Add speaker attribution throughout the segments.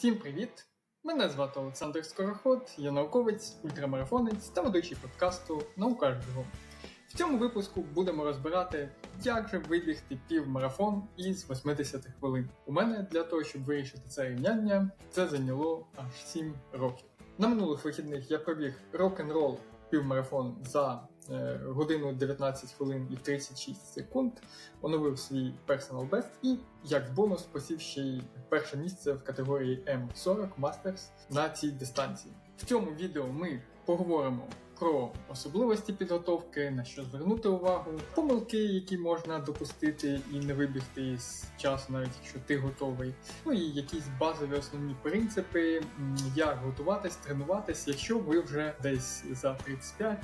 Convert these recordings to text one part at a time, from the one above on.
Speaker 1: Всім привіт! Мене звати Олександр Скороход, я науковець, ультрамарафонець та ведучий подкасту «Наука аж бігом». В цьому випуску будемо розбирати, як же вибігти півмарафон із 80 хвилин. У мене для того, щоб вирішити це рівняння, це зайняло аж 7 років. На минулих вихідних я пробіг рок-н-рол півмарафон за годину 19 хвилин і 36 секунд, оновив свій personal best і, як бонус, посів ще й перше місце в категорії М40 Masters на цій дистанції. В цьому відео ми поговоримо про особливості підготовки, на що звернути увагу, помилки, які можна допустити і не вибігти з часу, навіть якщо ти готовий. Ну і якісь базові основні принципи, як готуватись, тренуватись, якщо ви вже десь за 35-40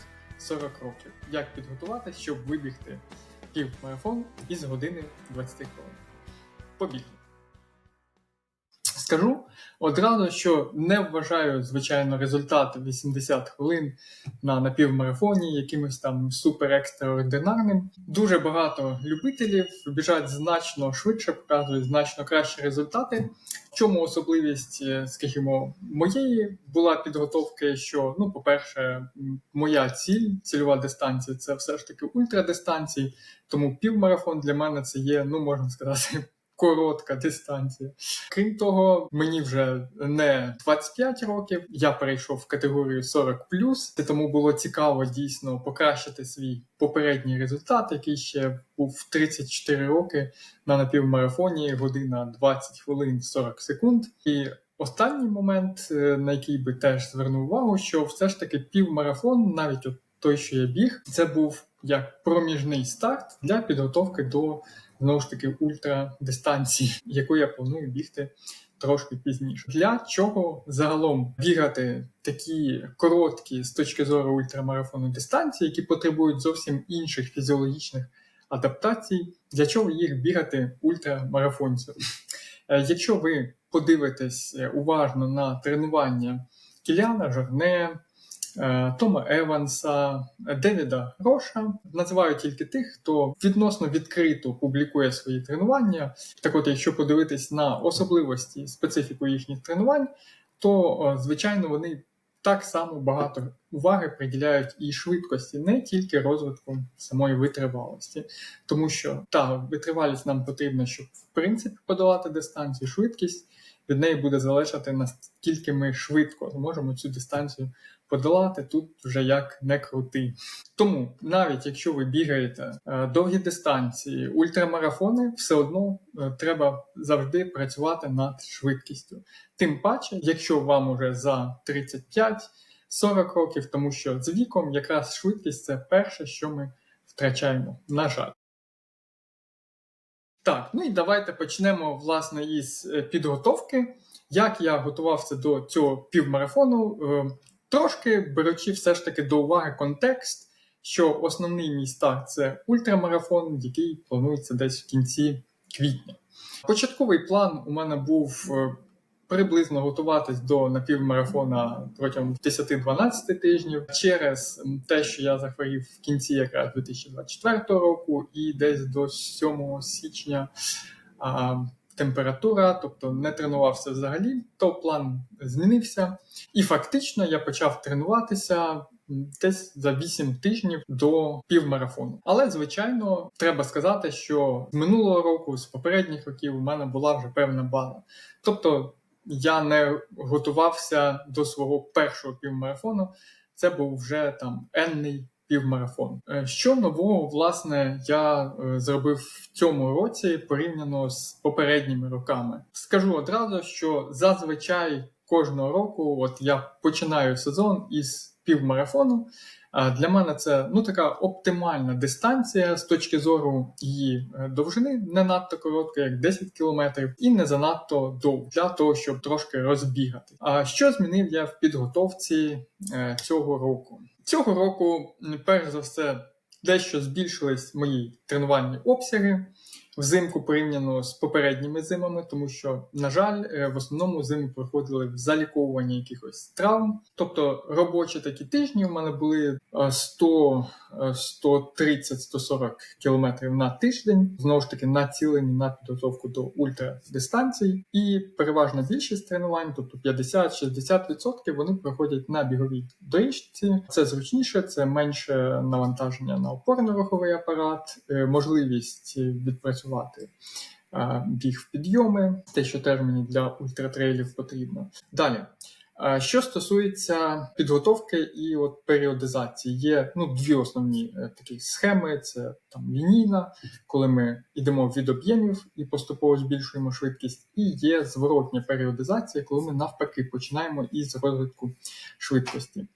Speaker 1: років. Як підготуватись, щоб вибігти півмарафон із години 20 хвилин. Побігли! Скажу одразу, що не вважаю, звичайно, результат 80 хвилин на напівмарафоні якимось там супер-екстраординарним. Дуже багато любителів біжать значно швидше, показують значно кращі результати. В чому особливість, скажімо, моєї була підготовки, що, по-перше, моя цільова дистанція – це все ж таки ультрадистанції, тому півмарафон для мене це є, можна сказати, коротка дистанція. Крім того, мені вже не 25 років, я перейшов в категорію 40+, тому було цікаво дійсно покращити свій попередній результат, який ще був в 34 роки на напівмарафоні, година 20 хвилин 40 секунд. І останній момент, на який би теж звернув увагу, що все ж таки півмарафон, навіть той, що я біг, це був як проміжний старт для підготовки до, знову ж таки, ультрадистанції, яку я планую бігти трошки пізніше. Для чого загалом бігати такі короткі з точки зору ультрамарафону дистанції, які потребують зовсім інших фізіологічних адаптацій, для чого їх бігати ультрамарафонцю? Якщо ви подивитесь уважно на тренування Кіліана Жорне, Тома Еванса, Девіда Роша, називаю тільки тих, хто відносно відкрито публікує свої тренування. Так от, якщо подивитись на особливості, специфіку їхніх тренувань, то, звичайно, вони так само багато уваги приділяють і швидкості, не тільки розвитку самої витривалості. Тому що, витривалість нам потрібна, щоб, в принципі, подолати дистанцію, швидкість від неї буде залежати, наскільки ми швидко зможемо цю дистанцію подолати, тут вже як не крути. Тому, навіть якщо ви бігаєте довгі дистанції, ультрамарафони, все одно треба завжди працювати над швидкістю. Тим паче, якщо вам уже за 35-40 років, тому що з віком якраз швидкість – це перше, що ми втрачаємо, на жаль. Так, і давайте почнемо, власне, із підготовки. Як я готувався до цього півмарафону, трошки беручи все ж таки до уваги контекст, що основний мій старт – це ультрамарафон, який планується десь в кінці квітня. Початковий план у мене був приблизно готуватись до напівмарафона протягом 10-12 тижнів. Через те, що я захворів в кінці якраз 2024 року і десь до 7 січня температура, тобто не тренувався взагалі, то план змінився. І фактично я почав тренуватися десь за 8 тижнів до півмарафону. Але, звичайно, треба сказати, що з минулого року, з попередніх років у мене була вже певна база. Тобто я не готувався до свого першого півмарафону, це був вже енний півмарафон. Що нового, власне, я зробив в цьому році порівняно з попередніми роками? Скажу одразу, що зазвичай кожного року я починаю сезон із півмарафону. Для мене це така оптимальна дистанція з точки зору її довжини, не надто коротка, як 10 кілометрів, і не занадто довга, для того, щоб трошки розбігати. А що змінив я в підготовці цього року? Цього року, перш за все, дещо збільшились мої тренувальні обсяги. взимку порівняно з попередніми зимами, тому що, на жаль, в основному зими проходили в заліковуванні якихось травм. Тобто робочі такі тижні в мене були 130-140 кілометрів на тиждень, знову ж таки націлені на підготовку до ультрадистанцій. І переважна більшість тренувань, тобто 50-60%, вони проходять на біговій доріжці. Це зручніше, це менше навантаження на опорно-руховий апарат, можливість відпрацювати біг в підйоми, те, що теж мені для ультратрейлів потрібно. Далі. Що стосується підготовки і періодизації, є дві основні такі схеми. Це лінійна, коли ми йдемо від об'ємів і поступово збільшуємо швидкість, і є зворотня періодизація, коли ми навпаки починаємо із розвитку швидкості.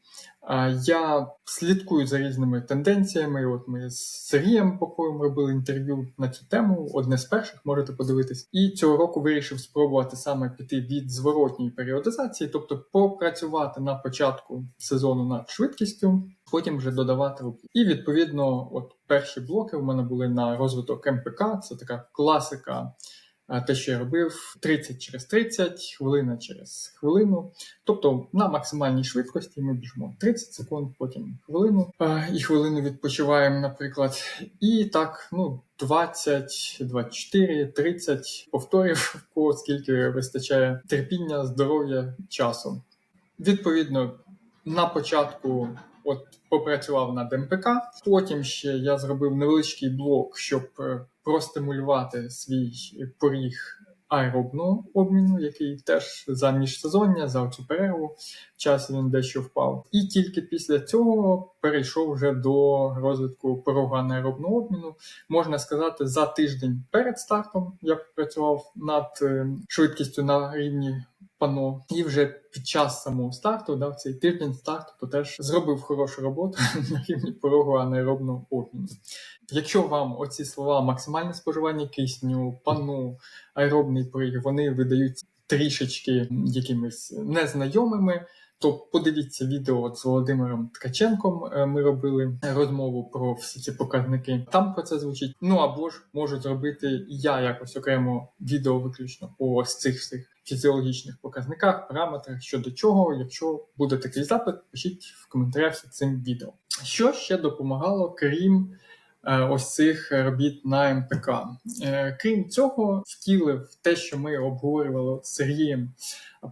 Speaker 1: Я слідкую за різними тенденціями. Ми з Сергієм Поповим робили інтерв'ю на цю тему, одне з перших, можете подивитись. І цього року вирішив спробувати саме піти від зворотньої періодизації, тобто попрацювати на початку сезону над швидкістю, потім вже додавати об'єм. І відповідно, перші блоки в мене були на розвиток МПК, це така класика. Те, що я робив, 30 через 30, хвилина через хвилину. Тобто на максимальній швидкості ми біжимо 30 секунд, потім хвилину. І хвилину відпочиваємо, наприклад. І так, 20, 24, 30 повторів, в кого скільки вистачає терпіння, здоров'я, часу. Відповідно, на початку попрацював над МПК, потім ще я зробив невеличкий блок, щоб простимулювати свій поріг аеробного обміну, який теж за міжсезоння, за цю перерву, в часі він дещо впав. І тільки після цього перейшов вже до розвитку порогу аеробного обміну. Можна сказати, за тиждень перед стартом я працював над швидкістю на рівні пано. І вже під час самого старту, в цей тиждень старту, то теж зробив хорошу роботу на рівні порогу аеробного обміну. Якщо вам оці слова максимальне споживання кисню, пано, аеробний поріг, вони видаються трішечки якимись незнайомими, то подивіться відео з Володимиром Ткаченком, ми робили розмову про всі ці показники. Там про це звучить. Або ж можу зробити і я якось окремо відео виключно по ось цих всіх фізіологічних показниках, параметрах, щодо чого. Якщо буде такий запит, пишіть в коментарях під цим відео. Що ще допомагало, крім ось цих робіт на МПК? Крім цього, втілив те, що ми обговорювали з Сергієм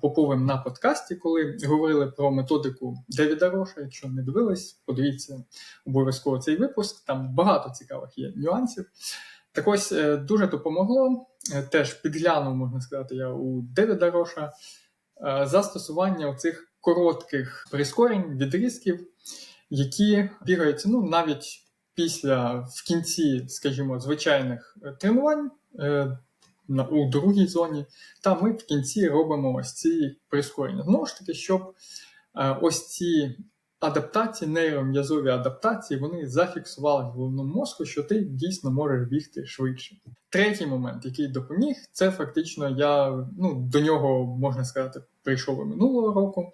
Speaker 1: Поповим на подкасті, коли говорили про методику Девіда Роша. Якщо не дивились, подивіться обов'язково цей випуск, там багато цікавих є нюансів. Так ось, дуже допомогло, теж підглянув, можна сказати, я у Девіда Роша, застосування оцих коротких прискорень, відрізків, які бігаються, навіть в кінці, скажімо, звичайних тренувань у другій зоні, та ми в кінці робимо ось ці прискорення. Знову ж таки, щоб ось ці адаптації, нейром'язові адаптації, вони зафіксували в головному мозку, що ти дійсно можеш бігти швидше. Третій момент, який допоміг, це фактично я, до нього, можна сказати, прийшов і минулого року.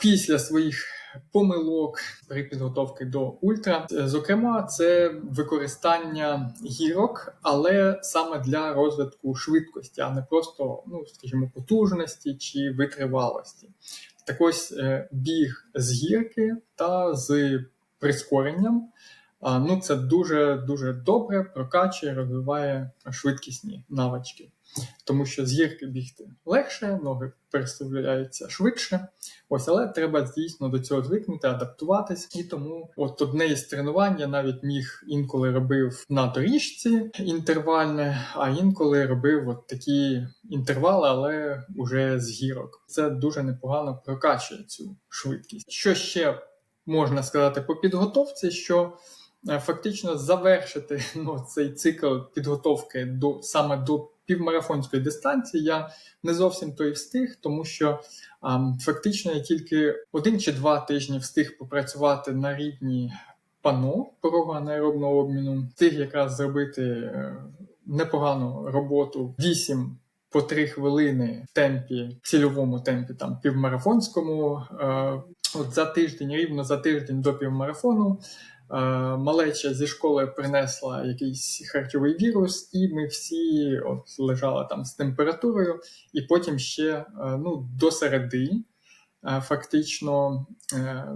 Speaker 1: Після своїх помилок при підготовці до ультра, зокрема, це використання гірок, але саме для розвитку швидкості, а не просто, скажімо, потужності чи витривалості. Так ось біг з гірки та з прискоренням, це дуже добре прокачує, розвиває швидкісні навички. Тому що з гірки бігти легше, ноги переставляються швидше. Але треба дійсно до цього звикнути, адаптуватись. І тому одне із тренувань я навіть інколи робив на доріжці інтервальне, а інколи робив такі інтервали, але вже з гірок. Це дуже непогано прокачує цю швидкість. Що ще можна сказати по підготовці, що фактично завершити цей цикл підготовки саме до півмарафонської дистанції я не зовсім той встиг, тому що фактично я тільки 1 чи 2 тижні встиг попрацювати на рівні пано, порогу аеробного обміну, встиг якраз зробити непогану роботу 8 по 3 хвилини в темпі, цільовому темпі, півмарафонському. Рівно за тиждень до півмарафону малеча зі школи принесла якийсь харчовий вірус, і ми всі лежали там з температурою, і потім ще до середи, фактично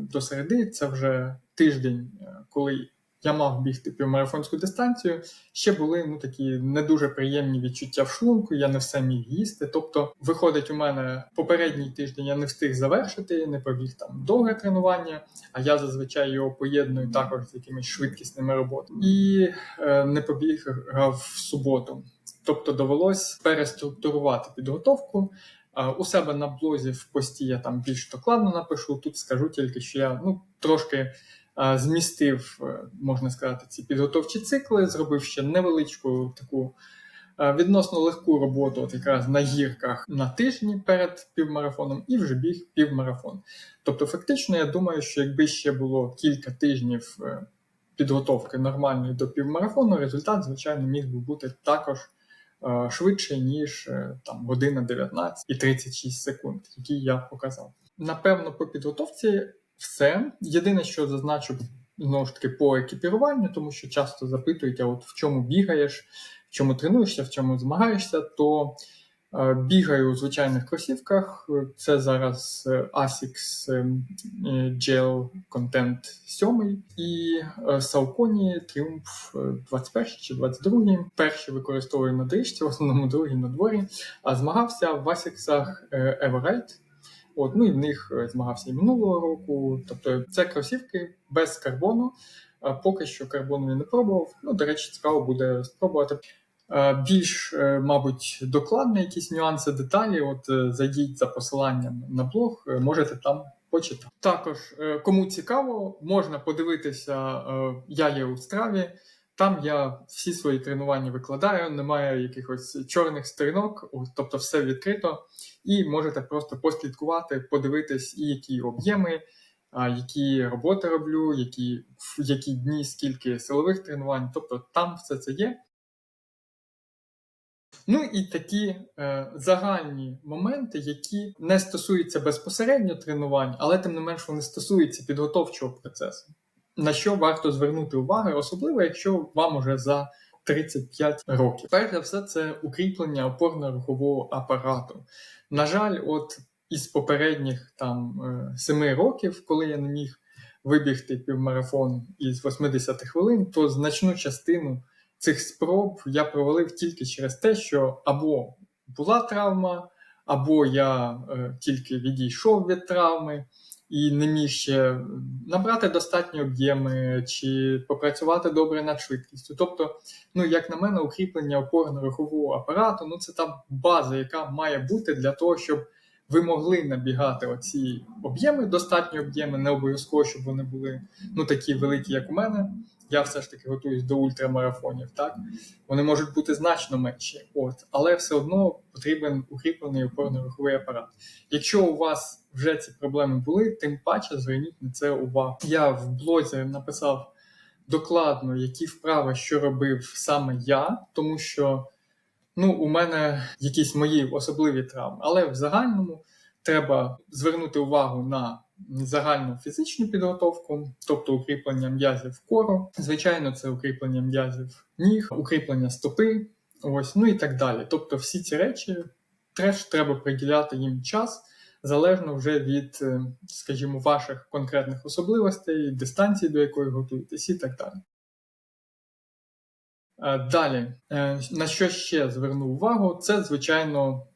Speaker 1: до середи, це вже тиждень, коли я мав бігти півмарафонську дистанцію, ще були такі не дуже приємні відчуття в шлунку, я не все міг їсти. Тобто, виходить, у мене попередній тиждень я не встиг завершити, не побіг там довге тренування, а я зазвичай його поєдную також з якимись швидкісними роботами. І не побігав в суботу. Тобто довелось переструктурувати підготовку. У себе на блозі в пості я там більш докладно напишу, тут скажу тільки, що я трошки змістив, можна сказати, ці підготовчі цикли, зробив ще невеличку таку відносно легку роботу якраз на гірках на тижні перед півмарафоном і вже біг півмарафон. Тобто фактично я думаю, що якби ще було кілька тижнів підготовки нормальної до півмарафону, результат, звичайно, міг би бути також швидше, ніж година 19 і 36 секунд, які я показав. Напевно, по підготовці все. Єдине, що зазначу, знову ж таки, по екіпіруванню, тому що часто запитують, а от в чому бігаєш, в чому тренуєшся, в чому змагаєшся, то бігаю у звичайних кросівках. Це зараз Asics Gel Content 7 і Saucony Triumph 21 чи 22. Перші використовую на дрижці, в основному другі на дворі. А змагався в Asics'ах Everite. І в них змагався і минулого року. Тобто це кросівки без карбону. Поки що карбону я не пробував. До речі, цікаво буде спробувати. Більш, мабуть, докладно якісь нюанси, деталі, зайдіть за посиланням на блог, можете там почитати. Також, кому цікаво, можна подивитися, я є у Страві, там я всі свої тренування викладаю, немає якихось чорних сторінок, тобто все відкрито, і можете просто послідкувати, подивитись, і які об'єми, які роботи роблю, в які дні, скільки силових тренувань, тобто там все це є. І такі загальні моменти, які не стосуються безпосередньо тренувань, але тим не менш вони стосуються підготовчого процесу. На що варто звернути увагу, особливо якщо вам уже за 35 років. Перш за все, це укріплення опорно-рухового апарату. На жаль, із попередніх 7 років, коли я не міг вибігти півмарафон із 80 хвилин, то значну частину цих спроб я провалив тільки через те, що або була травма, або я тільки відійшов від травми і не міг ще набрати достатні об'єми чи попрацювати добре над швидкістю. Тобто, як на мене, укріплення опорно-рухового апарату, це та база, яка має бути для того, щоб ви могли набігати оці об'єми, достатні об'єми, не обов'язково, щоб вони були такі великі, як у мене. Я все ж таки готуюсь до ультрамарафонів, так? Вони можуть бути значно менші, але все одно потрібен укріплений опорно-руховий апарат. Якщо у вас вже ці проблеми були, тим паче зверніть на це увагу. Я в блозі написав докладно, які вправи, що робив саме я, тому що у мене якісь мої особливі травми, але в загальному треба звернути увагу на загальну фізичну підготовку, тобто укріплення м'язів кору. Звичайно, це укріплення м'язів ніг, укріплення стопи, і так далі. Тобто всі ці речі теж треба приділяти їм час, залежно вже від, скажімо, ваших конкретних особливостей, дистанції, до якої готуєтесь і так далі. Далі, на що ще зверну увагу, це, звичайно,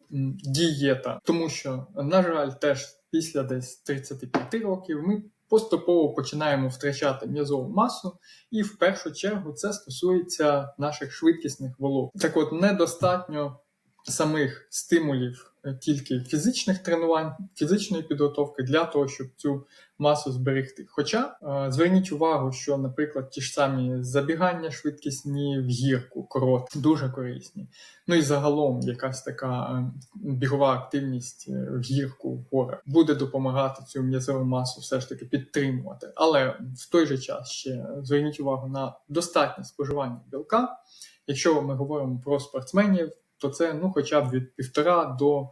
Speaker 1: дієта. Тому що, на жаль, теж після десь 35 років ми поступово починаємо втрачати м'язову масу, і в першу чергу це стосується наших швидкісних волокон. Так недостатньо самих стимулів тільки фізичних тренувань, фізичної підготовки для того, щоб цю масу зберегти. Хоча зверніть увагу, що, наприклад, ті ж самі забігання швидкісні в гірку, короткі, дуже корисні. І загалом якась така бігова активність в гірку, в горах буде допомагати цю м'язову масу все ж таки підтримувати. Але в той же час ще зверніть увагу на достатнє споживання білка. Якщо ми говоримо про спортсменів, то це хоча б від 1,5 до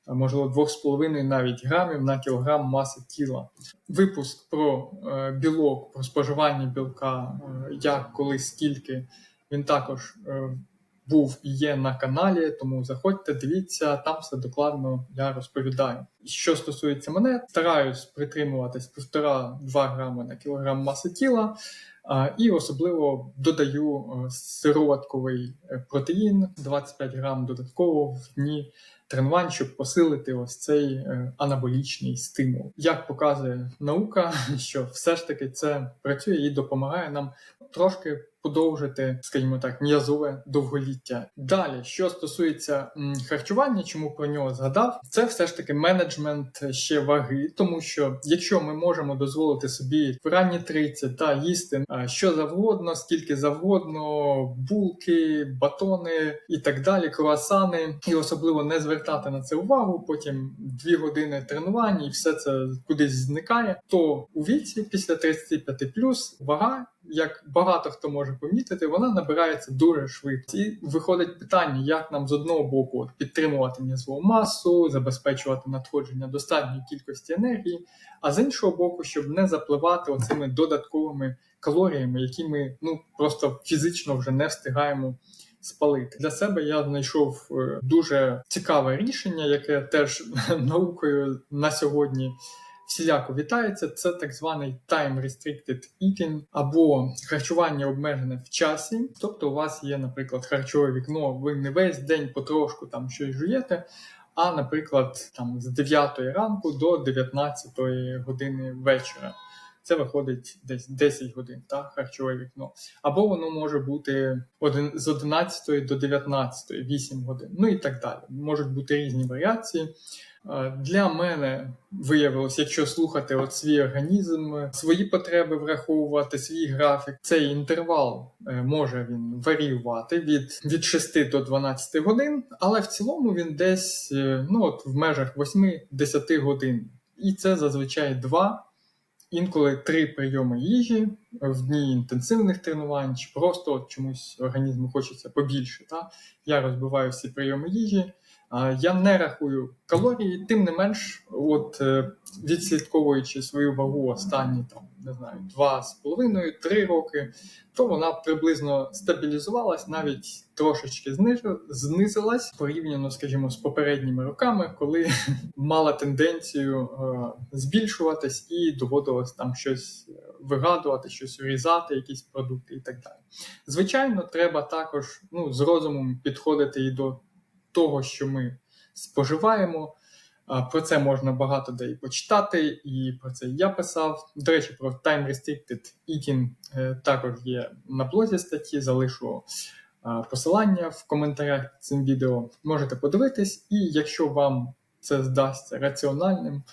Speaker 1: можливо 2,5 навіть грамів на кілограм маси тіла. Випуск про білок, про споживання білка, як, коли, скільки, він також був і є на каналі, тому заходьте, дивіться, там все докладно я розповідаю. Що стосується мене, стараюсь притримуватись 1,5-2 грами на кілограм маси тіла, і особливо додаю сироватковий протеїн, 25 грам додатково в дні тренувань, щоб посилити ось цей анаболічний стимул. Як показує наука, що все ж таки це працює і допомагає нам трошки подовжити, скажімо так, м'язове довголіття. Далі, що стосується харчування, чому про нього згадав, це все ж таки менеджмент ще ваги, тому що якщо ми можемо дозволити собі в ранні 30 та їсти що завгодно, скільки завгодно, булки, батони і так далі, круасани, і особливо не звертати на це увагу, потім 2 години тренувань і все це кудись зникає, то у віці після 35+, вага, як багато хто може помітити, вона набирається дуже швидко. І виходить питання, як нам з одного боку підтримувати м'язову масу, забезпечувати надходження достатньої кількості енергії, а з іншого боку, щоб не запливати оцими додатковими калоріями, які ми просто фізично вже не встигаємо спалити. Для себе я знайшов дуже цікаве рішення, яке теж наукою на сьогодні всіляко вітається. Це так званий time restricted eating, або харчування обмежене в часі. Тобто у вас є, наприклад, харчове вікно, ви не весь день потрошку там щось жуєте, а, наприклад, там з 9 ранку до 19 години вечора. Це виходить десь 10 годин, харчове вікно. Або воно може бути з 11 до 19, 8 годин, і так далі. Можуть бути різні варіації. Для мене виявилось, якщо слухати свій організм, свої потреби враховувати, свій графік, цей інтервал може він варіювати від 6 до 12 годин, але в цілому він десь в межах 8-10 годин. І це зазвичай 2, інколи 3 прийоми їжі в дні інтенсивних тренувань, чи просто чомусь організму хочеться побільше. Я розбиваю всі прийоми їжі. Я не рахую калорії, тим не менш, відслідковуючи свою вагу останні 2,5-3 роки, то вона приблизно стабілізувалась, навіть трошечки знизилась порівняно, скажімо, з попередніми роками, коли мала тенденцію збільшуватись і доводилось там щось вигадувати, щось урізати, якісь продукти і так далі. Звичайно, треба також з розумом підходити і до того, що ми споживаємо. Про це можна багато де і почитати, і про це я писав. До речі, про time restricted eating також є на блозі статті, залишу посилання в коментарях під цим відео. Можете подивитись, і якщо вам це здасться раціональним,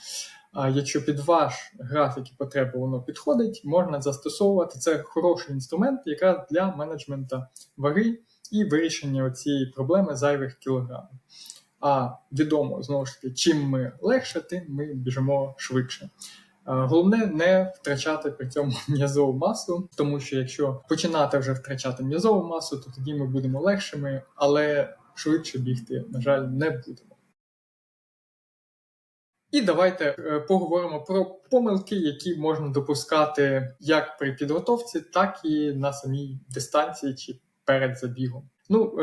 Speaker 1: якщо під ваш графік і потреби воно підходить, можна застосовувати. Це хороший інструмент якраз для менеджменту ваги і вирішення цієї проблеми зайвих кілограмів. А відомо, знову ж таки, чим ми легше, тим ми біжимо швидше. Головне не втрачати при цьому м'язову масу, тому що якщо починати вже втрачати м'язову масу, то тоді ми будемо легшими, але швидше бігти, на жаль, не будемо. І давайте поговоримо про помилки, які можна допускати як при підготовці, так і на самій дистанції чи перед забігом.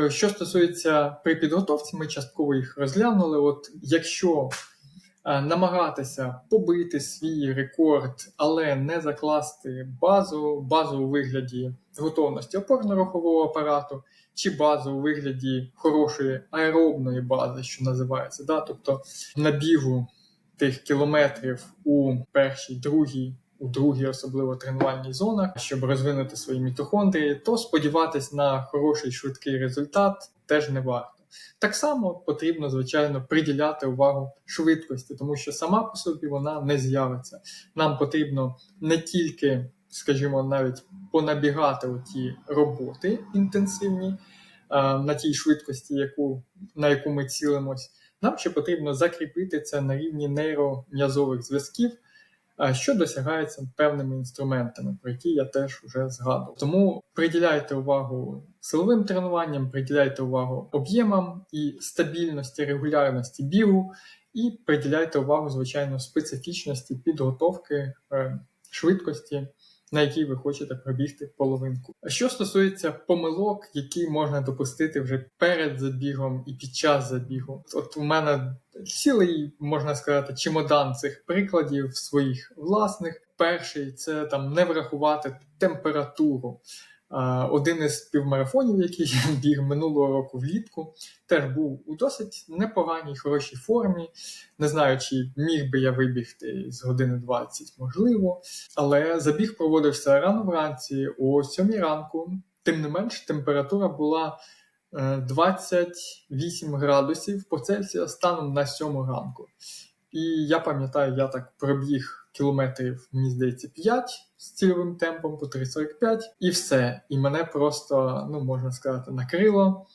Speaker 1: Що стосується при підготовці, ми частково їх розглянули. Якщо намагатися побити свій рекорд, але не закласти базу у вигляді готовності опорно-рухового апарату, чи базу у вигляді хорошої аеробної бази, що називається, тобто набігу тих кілометрів у першій, другій особливо тренувальній зонах, щоб розвинути свої мітохондрії, то сподіватись на хороший швидкий результат теж не варто. Так само потрібно, звичайно, приділяти увагу швидкості, тому що сама по собі вона не з'явиться. Нам потрібно не тільки, скажімо, навіть понабігати ті роботи інтенсивні на тій швидкості, на яку ми цілимось. Нам ще потрібно закріпити це на рівні нейром'язових зв'язків, що досягається певними інструментами, про які я теж вже згадував. Тому приділяйте увагу силовим тренуванням, приділяйте увагу об'ємам і стабільності, регулярності бігу, і приділяйте увагу, звичайно, специфічності підготовки, швидкості, на якій ви хочете пробігти половинку. А що стосується помилок, які можна допустити вже перед забігом і під час забігу. От у мене цілий, можна сказати, чемодан цих прикладів своїх власних. Перший – це там не врахувати температуру. Один із півмарафонів, який я біг минулого року влітку, теж був у досить непоганій, хорошій формі. Не знаю, чи міг би я вибігти з години 20, можливо. Але забіг проводився рано вранці, о 7 ранку. Тим не менш, температура була 28 градусів по Цельсію станом на 7 ранку. І я пам'ятаю, я так пробіг кілометрів, мені здається, 5 з цільовим темпом по 3,45 і все. І мене просто, можна сказати, накрило.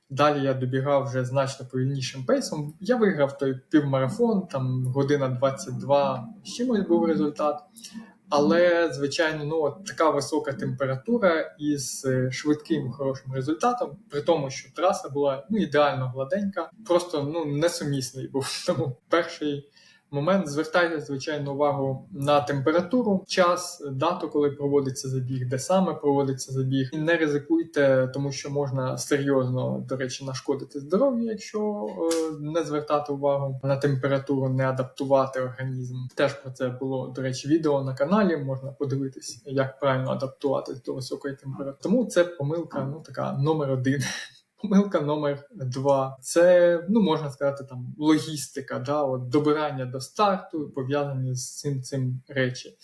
Speaker 1: Далі я добігав вже значно повільнішим пейсом. Я виграв той півмарафон, там година 22 з чимось був результат. Але, звичайно, така висока температура із швидким хорошим результатом, при тому, що траса була ідеально гладенька, просто несумісний був. Тому перший момент: звертайте, звичайно, увагу на температуру, час, дату, коли проводиться забіг, де саме проводиться забіг. І не ризикуйте, тому що можна серйозно, до речі, нашкодити здоров'ю, якщо не звертати увагу на температуру, не адаптувати організм. Теж про це було, до речі, відео на каналі, можна подивитись, як правильно адаптуватись до високої температури. Тому це помилка, така номер 1. Помилка номер 2 – це, можна сказати, логістика, добирання до старту, пов'язані з цим речі.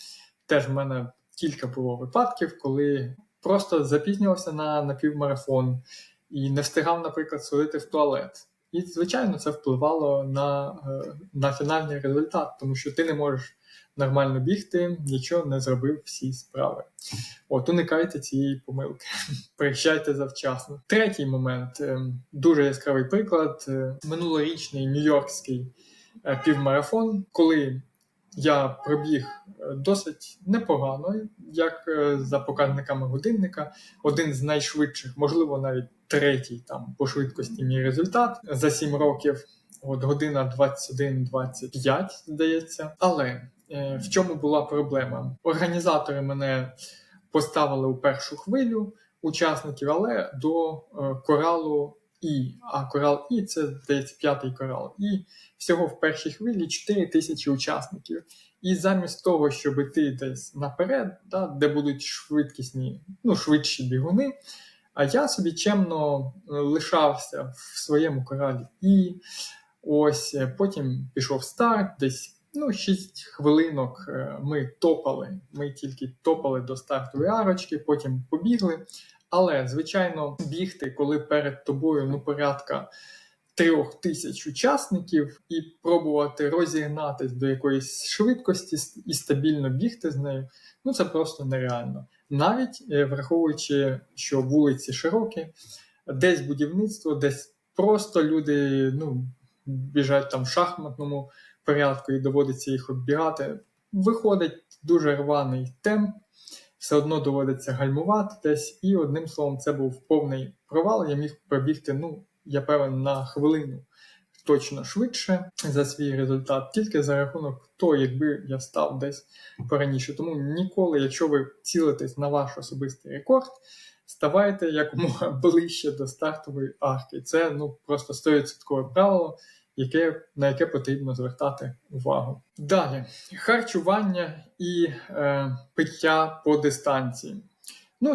Speaker 1: Теж в мене кілька було випадків, коли просто запізнювався на напівмарафон і не встигав, наприклад, сходити в туалет. І, звичайно, це впливало на фінальний результат, тому що ти не можеш нормально бігти, нічого не зробив всі справи. Уникайте цієї помилки. Приїжджайте завчасно. Третій момент, дуже яскравий приклад, минулорічний нью-йоркський півмарафон, коли я пробіг досить непогано, як за показниками годинника, один з найшвидших, можливо, навіть третій по швидкості мій результат за 7 років, година 21-25, здається. Але в чому була проблема? Організатори мене поставили у першу хвилю учасників, але до коралу І. А корал І – це, здається, 5-й корал. І всього в першій хвилі 4 тисячі учасників. І замість того, щоб йти десь наперед, де будуть швидші бігуни, а я собі чемно лишався в своєму коралі І. Потім пішов старт, десь 6 хвилинок ми тільки топали до стартової арочки, потім побігли. Але, звичайно, бігти, коли перед тобою порядка 3 тисяч учасників і пробувати розігнатись до якоїсь швидкості і стабільно бігти з нею, це просто нереально. Навіть враховуючи, що вулиці широкі, десь будівництво, десь просто люди біжать в шахматному порядку і доводиться їх оббігати. Виходить дуже рваний темп, все одно доводиться гальмувати десь, і одним словом це був повний провал. Я міг пробігти, я певен, на хвилину точно швидше за свій результат, тільки за рахунок того, якби я став десь пораніше. Тому ніколи, якщо ви цілитесь на ваш особистий рекорд, ставайте якомога ближче до стартової арки. Це просто 100% правило, на яке потрібно звертати увагу. Далі. Харчування і пиття по дистанції.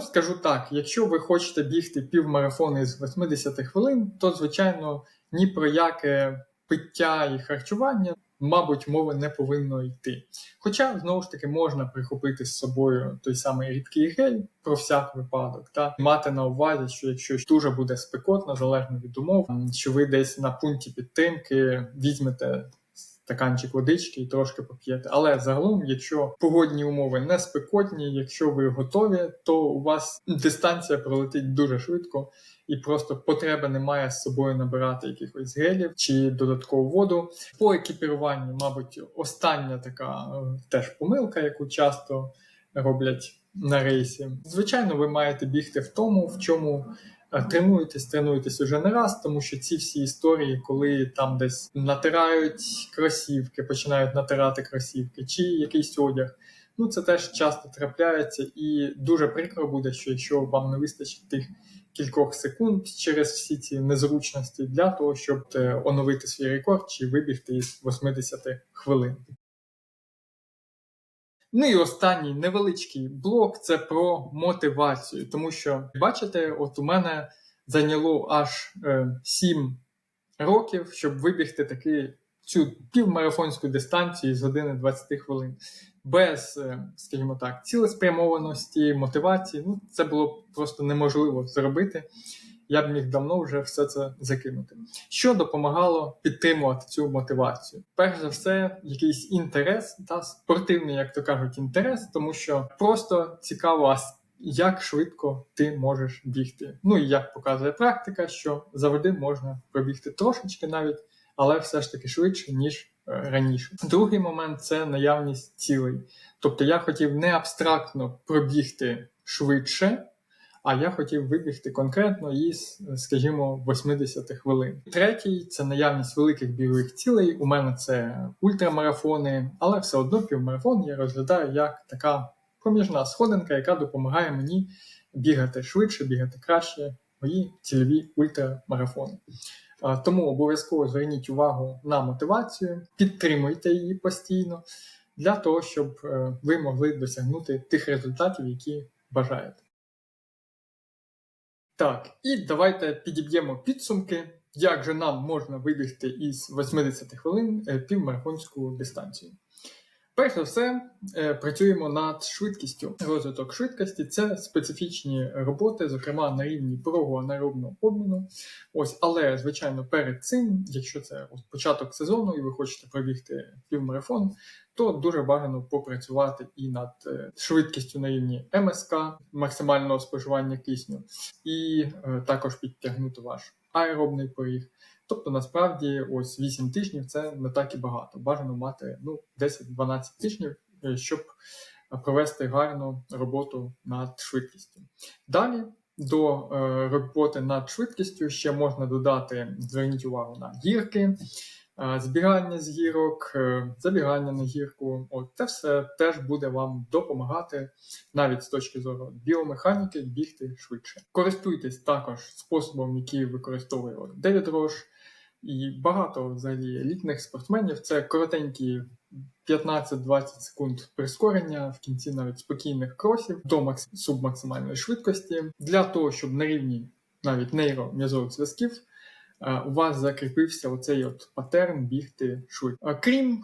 Speaker 1: Скажу так, якщо ви хочете бігти півмарафон із 80 хвилин, то, звичайно, ні про яке пиття і харчування, мабуть, мови не повинно йти. Хоча, знову ж таки, можна прихопити з собою той самий рідкий гель про всяк випадок, мати на увазі, що якщо дуже буде спекотно, залежно від умов, що ви десь на пункті підтримки візьмете стаканчик водички і трошки поп'єте. Але загалом, якщо погодні умови не спекотні, якщо ви готові, то у вас дистанція пролетить дуже швидко і просто потреби немає з собою набирати якихось гелів чи додаткову воду. По екіпіруванню, мабуть, остання така теж помилка, яку часто роблять на рейсі. Звичайно, ви маєте бігти в тому, в чому Тренуйтесь уже не раз, тому що ці всі історії, коли там десь натирають кросівки, починають натирати кросівки, чи якийсь одяг, ну це теж часто трапляється, і дуже прикро буде, що якщо вам не вистачить тих кількох секунд через всі ці незручності для того, щоб оновити свій рекорд чи вибігти із 80 хвилин. Ну і останній невеличкий блок – це про мотивацію, тому що, бачите, от у мене зайняло аж 7 років, щоб вибігти цю півмарафонську дистанцію з години 20 хвилин. Без, скажімо так, цілеспрямованості, мотивації, ну це було просто неможливо зробити. Я б міг давно вже все це закинути. Що допомагало підтримувати цю мотивацію? Перш за все, якийсь інтерес, спортивний, як то кажуть, інтерес, тому що просто цікаво, як швидко ти можеш бігти. Ну і як показує практика, що завжди можна пробігти трошечки навіть, але все ж таки швидше, ніж раніше. Другий момент – це наявність цілей. Тобто я хотів не абстрактно пробігти швидше, а я хотів вибігти конкретно із, скажімо, 80 хвилин. Третій – це наявність великих бігових цілей. У мене це ультрамарафони, але все одно півмарафон я розглядаю як така проміжна сходинка, яка допомагає мені бігати швидше, бігати краще мої цільові ультрамарафони. Тому обов'язково зверніть увагу на мотивацію, підтримуйте її постійно, для того, щоб ви могли досягнути тих результатів, які бажаєте. Так, і давайте підіб'ємо підсумки, як же нам можна вибігти із 80 хвилин півмарафонську дистанцію. Перш за все, працюємо над швидкістю. Розвиток швидкості – це специфічні роботи, зокрема на рівні порогового анаеробного обміну. Але, звичайно, перед цим, якщо це початок сезону і ви хочете пробігти півмарафон, то дуже бажано попрацювати і над швидкістю на рівні МСК, максимального споживання кисню, і також підтягнути ваш аеробний поріг. Тобто, насправді, 8 тижнів – це не так і багато. Бажано мати 10-12 тижнів, щоб провести гарну роботу над швидкістю. Далі, до роботи над швидкістю ще можна додати, зверніть увагу на гірки, збігання з гірок, забігання на гірку. Це все теж буде вам допомагати, навіть з точки зору біомеханіки, бігти швидше. Користуйтесь також способом, який використовує Девід Рош, і багато взагалі елітних спортсменів. Це коротенькі 15-20 секунд прискорення, в кінці навіть спокійних кросів до субмаксимальної швидкості, для того, щоб на рівні навіть нейром'язових зв'язків у вас закріпився оцей патерн бігти швидко. Крім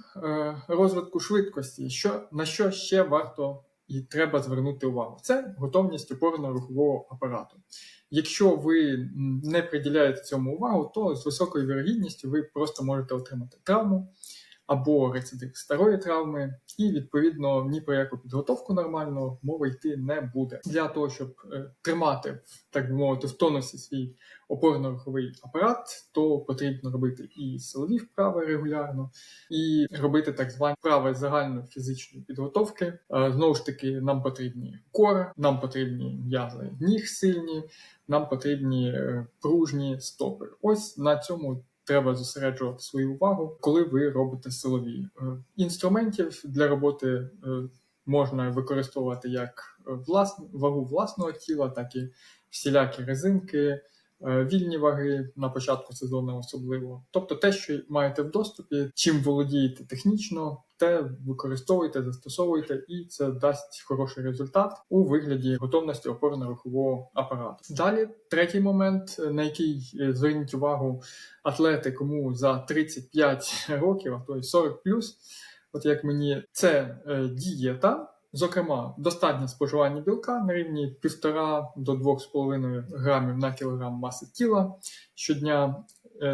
Speaker 1: розвитку швидкості, на що ще варто і треба звернути увагу? Це готовність опорно-рухового апарату. Якщо ви не приділяєте цьому увагу, то з високою вірогідністю ви просто можете отримати травму або рецидив старої травми, і, відповідно, ні про яку підготовку нормальну мови йти не буде. Для того, щоб тримати, так би мовити, в тонусі свій опорно-руховий апарат, то потрібно робити і силові вправи регулярно, і робити так звані вправи загальної фізичної підготовки. Знову ж таки, нам потрібні кор, нам потрібні м'язи ніг сильні, нам потрібні пружні стопи. На цьому треба зосереджувати свою увагу, коли ви робите силові. Інструментів для роботи можна використовувати як вагу власного тіла, так і всілякі резинки, вільні ваги на початку сезону особливо. Тобто те, що маєте в доступі, чим володієте технічно, те використовуйте, застосовуйте, і це дасть хороший результат у вигляді готовності опорно-рухового апарату. Далі, третій момент, на який зверніть увагу атлети, кому за 35 років, а то й 40+, як мені, це дієта. Зокрема, достатнє споживання білка на рівні 1,5 до 2,5 грамів на кілограм маси тіла щодня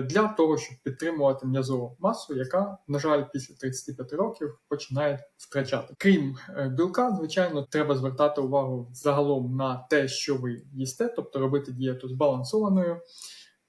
Speaker 1: для того, щоб підтримувати м'язову масу, яка, на жаль, після 35 років починає втрачати. Крім білка, звичайно, треба звертати увагу загалом на те, що ви їсте, тобто робити дієту збалансованою,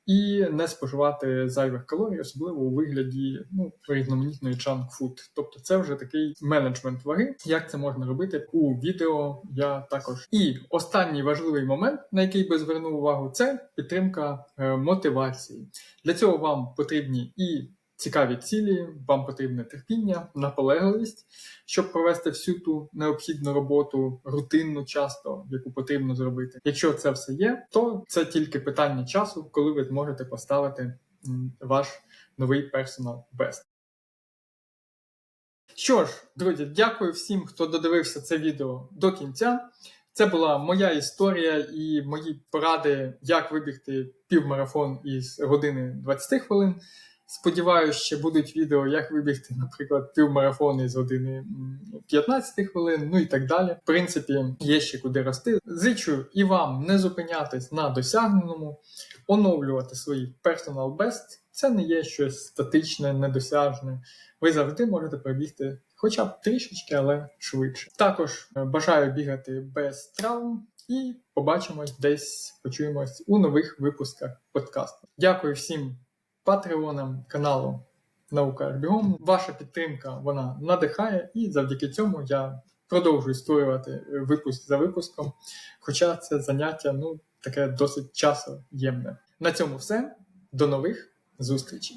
Speaker 1: і не споживати зайвих калорій, особливо у вигляді різноманітної junk-food. Тобто це вже такий менеджмент ваги. Як це можна робити у відео я також. І останній важливий момент, на який би звернув увагу, це підтримка мотивації. Для цього вам потрібні і цікаві цілі, вам потрібне терпіння, наполегливість, щоб провести всю ту необхідну роботу, рутинну часто, яку потрібно зробити. Якщо це все є, то це тільки питання часу, коли ви зможете поставити ваш новий personal best. Що ж, друзі, дякую всім, хто додивився це відео до кінця. Це була моя історія і мої поради, як вибігти півмарафон із години 20 хвилин. Сподіваюсь, ще будуть відео, як вибігти, наприклад, півмарафон із години 15 хвилин, ну і так далі. В принципі, є ще куди рости. Зичу і вам не зупинятись на досягненому, оновлювати свої personal best. Це не є щось статичне, недосяжне. Ви завжди можете пробігти хоча б трішечки, але швидше. Також бажаю бігати без травм і побачимось десь, почуємось у нових випусках подкасту. Дякую всім патреонам каналу Наука Бігом. Ваша підтримка, вона надихає, і завдяки цьому я продовжую створювати випуск за випуском, хоча це заняття, таке досить часоємне. На цьому все. До нових зустрічей!